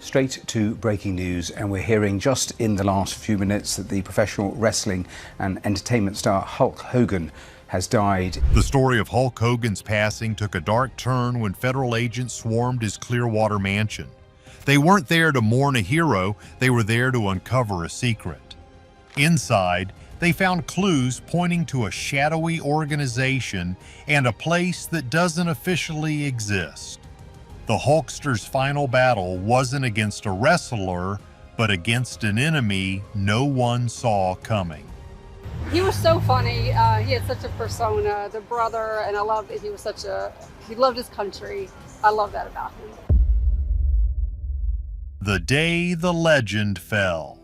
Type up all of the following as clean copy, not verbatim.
Straight to breaking news, and we're hearing just in the last few minutes that the professional wrestling and entertainment star Hulk Hogan has died. The story of Hulk Hogan's passing took a dark turn when federal agents swarmed his Clearwater mansion. They weren't there to mourn a hero, they were there to uncover a secret. Inside, they found clues pointing to a shadowy organization and a place that doesn't officially exist. The Hulkster's final battle wasn't against a wrestler, but against an enemy no one saw coming. He was so funny. He had such a persona, the brother, and I loved it. He loved his country. I love that about him. The day the legend fell.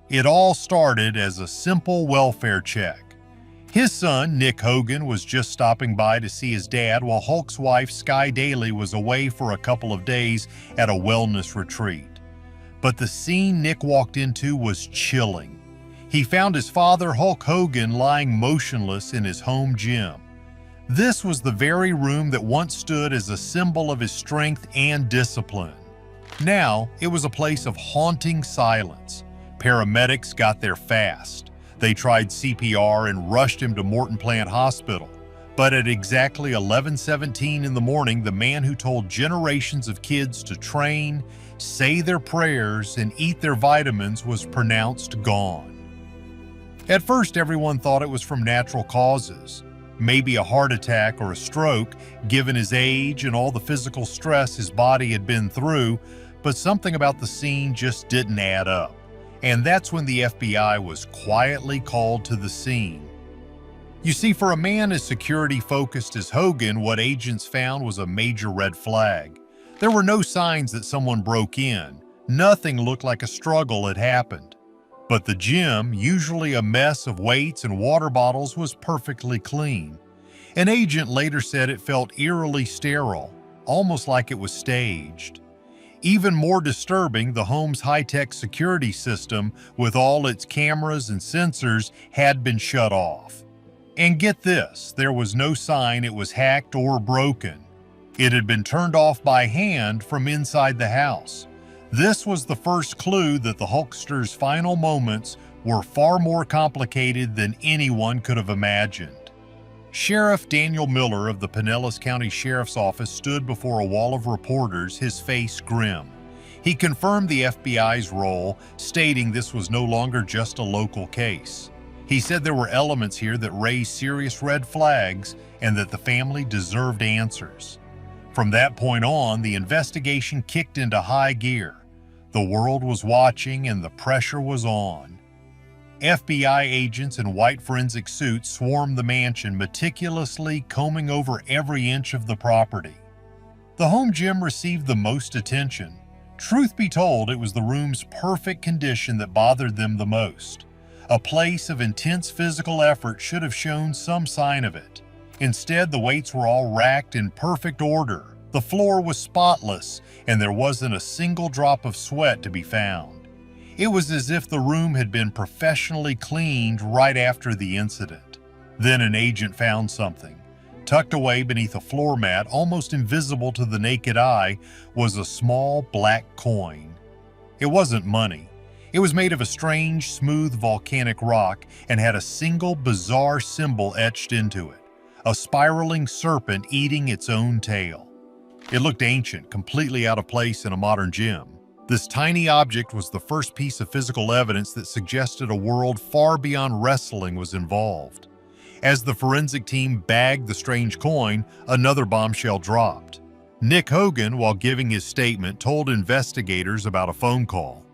It all started as a simple welfare check. His son, Nick Hogan, was just stopping by to see his dad while Hulk's wife, Sky Daly, was away for a couple of days at a wellness retreat. But the scene Nick walked into was chilling. He found his father, Hulk Hogan, lying motionless in his home gym. This was the very room that once stood as a symbol of his strength and discipline. Now, it was a place of haunting silence. Paramedics got there fast. They tried CPR and rushed him to Morton Plant Hospital. But at exactly 11:17 in the morning, the man who told generations of kids to train, say their prayers, and eat their vitamins was pronounced gone. At first, everyone thought it was from natural causes, maybe a heart attack or a stroke, given his age and all the physical stress his body had been through, but something about the scene just didn't add up. And that's when the FBI was quietly called to the scene. You see, for a man as security-focused as Hogan, what agents found was a major red flag. There were no signs that someone broke in. Nothing looked like a struggle had happened. But the gym, usually a mess of weights and water bottles, was perfectly clean. An agent later said it felt eerily sterile, almost like it was staged. Even more disturbing, the home's high-tech security system, with all its cameras and sensors, had been shut off. And get this, there was no sign it was hacked or broken. It had been turned off by hand from inside the house. This was the first clue that the Hulkster's final moments were far more complicated than anyone could have imagined. Sheriff Daniel Miller of the Pinellas County Sheriff's Office stood before a wall of reporters, his face grim. He confirmed the FBI's role, stating this was no longer just a local case. He said there were elements here that raised serious red flags and that the family deserved answers. From that point on, the investigation kicked into high gear. The world was watching and the pressure was on. FBI agents in white forensic suits swarmed the mansion, meticulously combing over every inch of the property. The home gym received the most attention. Truth be told, it was the room's perfect condition that bothered them the most. A place of intense physical effort should have shown some sign of it. Instead, the weights were all racked in perfect order. The floor was spotless, and there wasn't a single drop of sweat to be found. It was as if the room had been professionally cleaned right after the incident. Then an agent found something. Tucked away beneath a floor mat, almost invisible to the naked eye, was a small black coin. It wasn't money. It was made of a strange, smooth volcanic rock and had a single bizarre symbol etched into it, a spiraling serpent eating its own tail. It looked ancient, completely out of place in a modern gym. This tiny object was the first piece of physical evidence that suggested a world far beyond wrestling was involved. As the forensic team bagged the strange coin, another bombshell dropped. Nick Hogan, while giving his statement, told investigators about a phone call.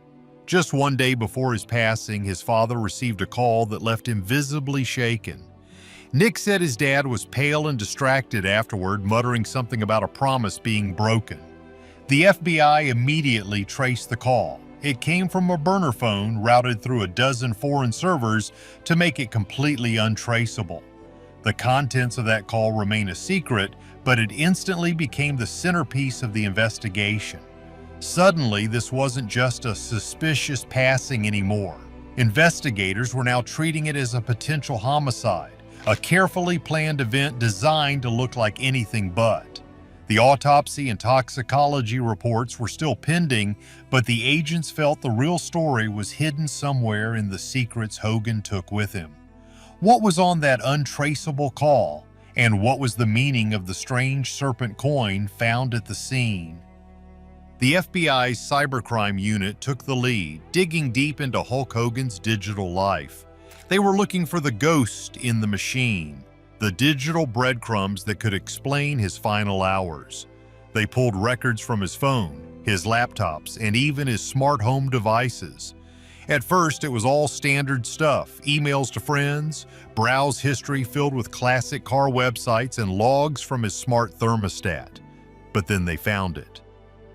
Just one day before his passing, his father received a call that left him visibly shaken. Nick said his dad was pale and distracted afterward, muttering something about a promise being broken. The FBI immediately traced the call. It came from a burner phone routed through a dozen foreign servers to make it completely untraceable. The contents of that call remain a secret, but it instantly became the centerpiece of the investigation. Suddenly, this wasn't just a suspicious passing anymore. Investigators were now treating it as a potential homicide, a carefully planned event designed to look like anything but. The autopsy and toxicology reports were still pending, but the agents felt the real story was hidden somewhere in the secrets Hogan took with him. What was on that untraceable call, and what was the meaning of the strange serpent coin found at the scene? The FBI's cybercrime unit took the lead, digging deep into Hulk Hogan's digital life. They were looking for the ghost in the machine, the digital breadcrumbs that could explain his final hours. They pulled records from his phone, his laptops, and even his smart home devices. At first, it was all standard stuff: emails to friends, browse history filled with classic car websites, and logs from his smart thermostat. But then they found it.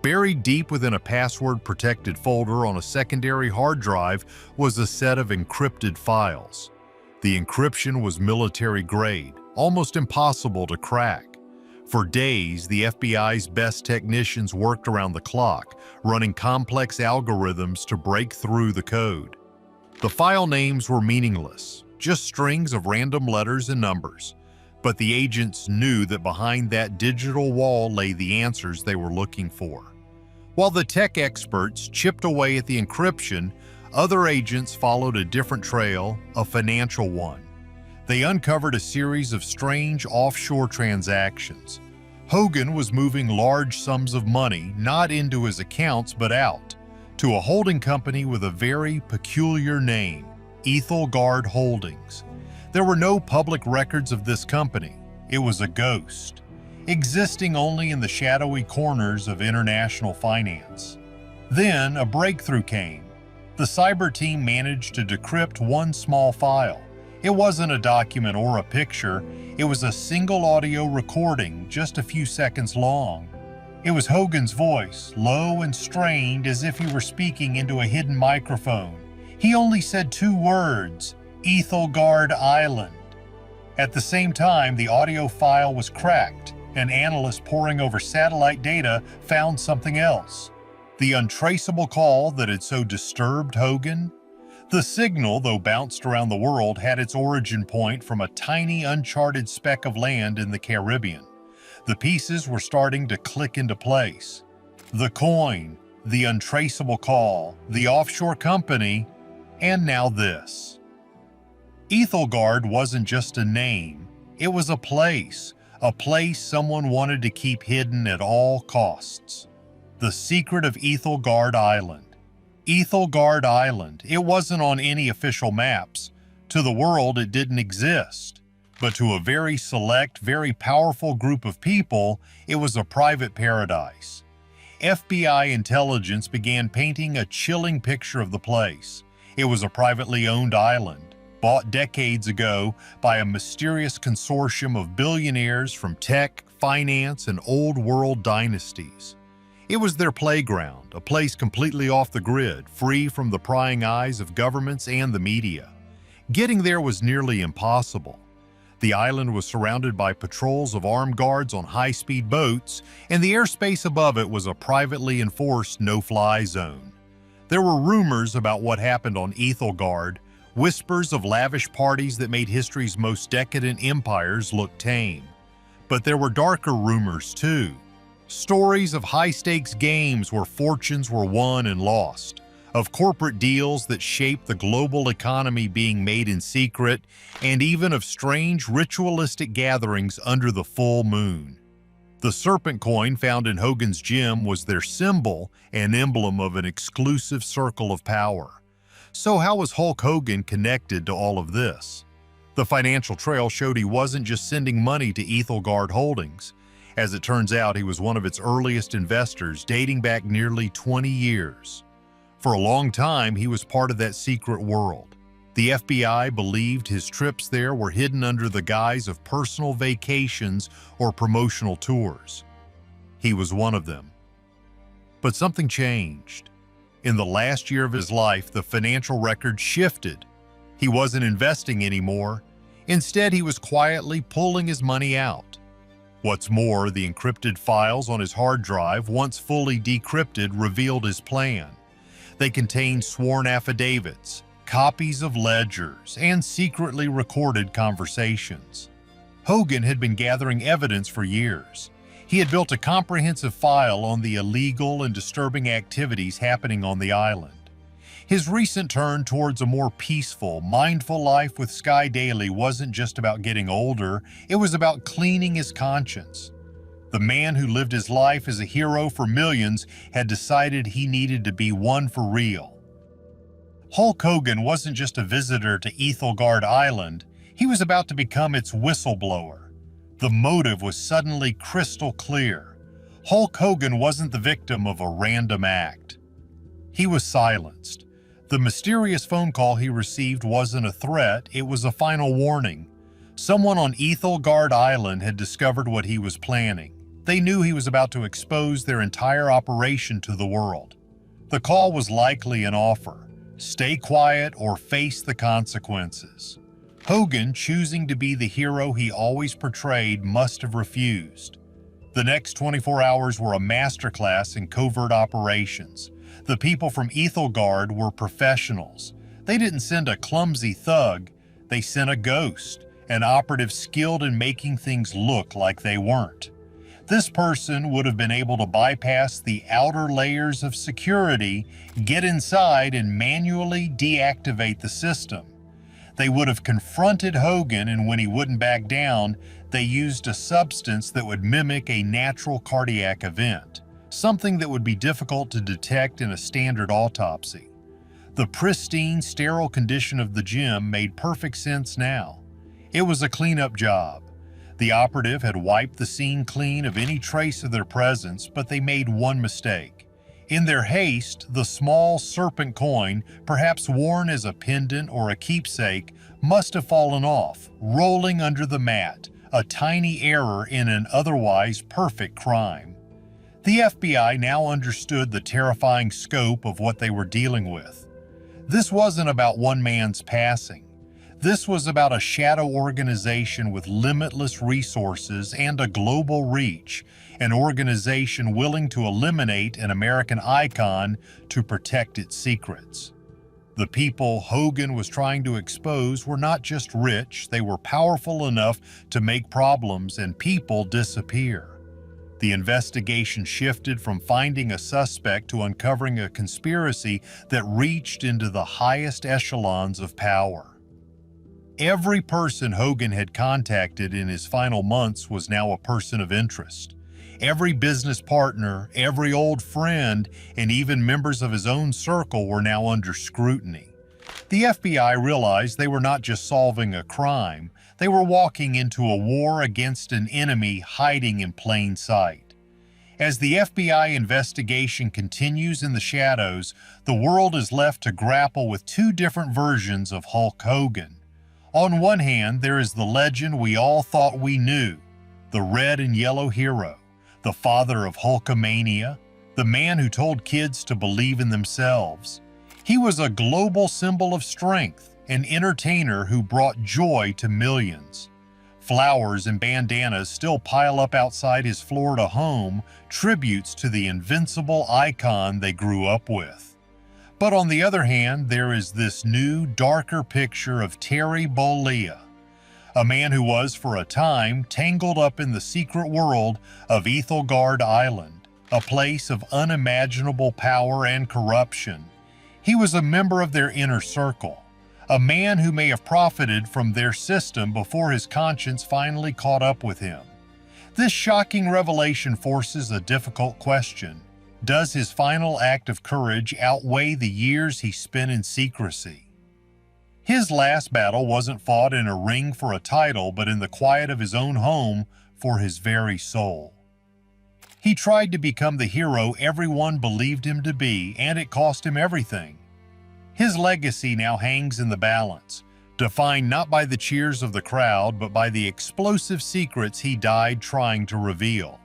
Buried deep within a password-protected folder on a secondary hard drive was a set of encrypted files. The encryption was military-grade, almost impossible to crack. For days, the FBI's best technicians worked around the clock, running complex algorithms to break through the code. The file names were meaningless, just strings of random letters and numbers. But the agents knew that behind that digital wall lay the answers they were looking for. While the tech experts chipped away at the encryption, other agents followed a different trail, a financial one. They uncovered a series of strange offshore transactions. Hogan was moving large sums of money not into his accounts but out, to a holding company with a very peculiar name, Ethelgard Holdings. There were no public records of this company. It was a ghost, existing only in the shadowy corners of international finance. Then a breakthrough came. The cyber team managed to decrypt one small file. It wasn't a document or a picture. It was a single audio recording, just a few seconds long. It was Hogan's voice, low and strained as if he were speaking into a hidden microphone. He only said 2 words: Ethelgard Island. At the same time, the audio file was cracked. An analyst poring over satellite data found something else: the untraceable call that had so disturbed Hogan. The signal, though bounced around the world, had its origin point from a tiny, uncharted speck of land in the Caribbean. The pieces were starting to click into place. The coin, the untraceable call, the offshore company, and now this. Ethelgard wasn't just a name, it was a place someone wanted to keep hidden at all costs. The secret of Ethelgard Island. Ethelgard Island, it wasn't on any official maps. To the world, it didn't exist. But to a very select, very powerful group of people, it was a private paradise. FBI intelligence began painting a chilling picture of the place. It was a privately owned island, bought decades ago by a mysterious consortium of billionaires from tech, finance, and old-world dynasties. It was their playground, a place completely off the grid, free from the prying eyes of governments and the media. Getting there was nearly impossible. The island was surrounded by patrols of armed guards on high-speed boats, and the airspace above it was a privately enforced no-fly zone. There were rumors about what happened on Ethelgard, whispers of lavish parties that made history's most decadent empires look tame. But there were darker rumors too. Stories of high-stakes games where fortunes were won and lost, of corporate deals that shaped the global economy being made in secret, and even of strange ritualistic gatherings under the full moon. The serpent coin found in Hogan's gym was their symbol and emblem of an exclusive circle of power. So how was Hulk Hogan connected to all of this? The financial trail showed he wasn't just sending money to Ethelgard Holdings. As it turns out, he was one of its earliest investors, dating back nearly 20 years. For a long time, he was part of that secret world. The FBI believed his trips there were hidden under the guise of personal vacations or promotional tours. He was one of them. But something changed. In the last year of his life, the financial record shifted. He wasn't investing anymore. Instead, he was quietly pulling his money out. What's more, the encrypted files on his hard drive, once fully decrypted, revealed his plan. They contained sworn affidavits, copies of ledgers, and secretly recorded conversations. Hogan had been gathering evidence for years. He had built a comprehensive file on the illegal and disturbing activities happening on the island. His recent turn towards a more peaceful, mindful life with Sky Daily wasn't just about getting older, it was about cleaning his conscience. The man who lived his life as a hero for millions had decided he needed to be one for real. Hulk Hogan wasn't just a visitor to Ethelgard Island, he was about to become its whistleblower. The motive was suddenly crystal clear. Hulk Hogan wasn't the victim of a random act. He was silenced. The mysterious phone call he received wasn't a threat, it was a final warning. Someone on Ethelgard Island had discovered what he was planning. They knew he was about to expose their entire operation to the world. The call was likely an offer: stay quiet or face the consequences. Hogan, choosing to be the hero he always portrayed, must have refused. The next 24 hours were a masterclass in covert operations. The people from Ethelgard were professionals. They didn't send a clumsy thug, they sent a ghost, an operative skilled in making things look like they weren't. This person would have been able to bypass the outer layers of security, get inside and manually deactivate the system. They would have confronted Hogan, and when he wouldn't back down, they used a substance that would mimic a natural cardiac event, something that would be difficult to detect in a standard autopsy. The pristine, sterile condition of the gym made perfect sense now. It was a cleanup job. The operative had wiped the scene clean of any trace of their presence, but they made one mistake. In their haste, the small serpent coin, perhaps worn as a pendant or a keepsake, must have fallen off, rolling under the mat, a tiny error in an otherwise perfect crime. The FBI now understood the terrifying scope of what they were dealing with. This wasn't about one man's passing. This was about a shadow organization with limitless resources and a global reach, an organization willing to eliminate an American icon to protect its secrets. The people Hogan was trying to expose were not just rich, they were powerful enough to make problems and people disappear. The investigation shifted from finding a suspect to uncovering a conspiracy that reached into the highest echelons of power. Every person Hogan had contacted in his final months was now a person of interest. Every business partner, every old friend, and even members of his own circle were now under scrutiny. The FBI realized they were not just solving a crime, they were walking into a war against an enemy hiding in plain sight. As the FBI investigation continues in the shadows, the world is left to grapple with two different versions of Hulk Hogan. On one hand, there is the legend we all thought we knew, the red and yellow hero, the father of Hulkamania, the man who told kids to believe in themselves. He was a global symbol of strength, an entertainer who brought joy to millions. Flowers and bandanas still pile up outside his Florida home, tributes to the invincible icon they grew up with. But on the other hand, there is this new, darker picture of Terry Bollea, a man who was, for a time, tangled up in the secret world of Ethelgard Island, a place of unimaginable power and corruption. He was a member of their inner circle, a man who may have profited from their system before his conscience finally caught up with him. This shocking revelation forces a difficult question. Does his final act of courage outweigh the years he spent in secrecy? His last battle wasn't fought in a ring for a title, but in the quiet of his own home for his very soul. He tried to become the hero everyone believed him to be, and it cost him everything. His legacy now hangs in the balance, defined not by the cheers of the crowd, but by the explosive secrets he died trying to reveal.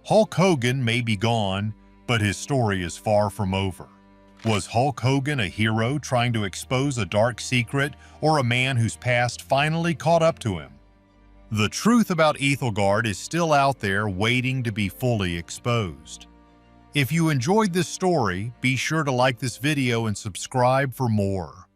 Hulk Hogan may be gone, but his story is far from over. Was Hulk Hogan a hero trying to expose a dark secret, or a man whose past finally caught up to him? The truth about Ethelgard is still out there waiting to be fully exposed. If you enjoyed this story, be sure to like this video and subscribe for more.